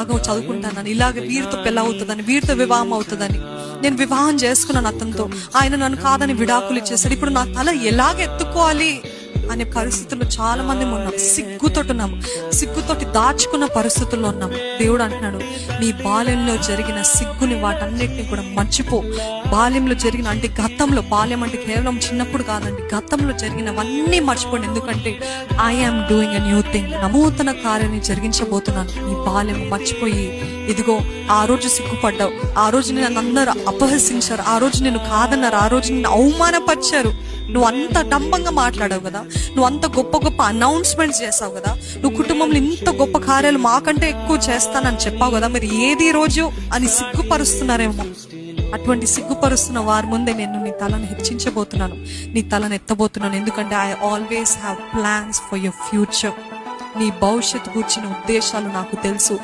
ఇలాగ చదువుకుంటానని, ఇలాగ వీరితో పెళ్ళి అవుతుందని, వీరితో వివాహం అవుతుందని. నేను వివాహం చేసుకున్నాను అతనితో, ఆయన నన్ను కాదని విడాకులు ఇచ్చేసాడు. ఇప్పుడు నా తల ఎలాగ ఎత్తుకోవాలి అనే పరిస్థితుల్లో చాలా మంది ఉన్నాం. సిగ్గుతోటి దాచుకున్న పరిస్థితుల్లో ఉన్నాము. దేవుడు అంటున్నాడు, నీ బాల్యంలో జరిగిన సిగ్గుని వాటన్నిటిని కూడా మర్చిపో. బాల్యంలో జరిగిన, అంటే గతంలో, బాల్యం అంటే కేవలం చిన్నప్పుడు కాదండి, గతంలో జరిగినవన్నీ మర్చిపోండి. ఎందుకంటే I'm doing a new thing, నూతన కార్యాన్ని జరిగించబోతున్నాను. నీ బాల్యం మర్చిపోయి, ఇదిగో ఆ రోజు సిగ్గుపడ్డావు, ఆ రోజు నేను అందరూ అపహసించారు, ఆ రోజు నేను కాదన్నారు, ఆ రోజు నిన్ను అవమానపరిచారు, నువ్వు అంత డంబంగా మాట్లాడావు కదా, నువ్వు అంత గొప్ప గొప్ప అనౌన్స్మెంట్స్ చేసావు కదా, నువ్వు కుటుంబంలో ఇంత గొప్ప కార్యాలు మాకంటే ఎక్కువ చేస్తానని చెప్పావు కదా, మరి ఏది రోజు అని సిగ్గుపరుస్తున్నారేమో. అటువంటి సిగ్గుపరుస్తున్న వారి ముందే నేను నీ తలను హెచ్చించబోతున్నాను, నీ తలను ఎత్తబోతున్నాను. ఎందుకంటే I always have plans for your future. నీ భవిష్యత్తు గురించిన ఉద్దేశాలు నాకు తెలుసు.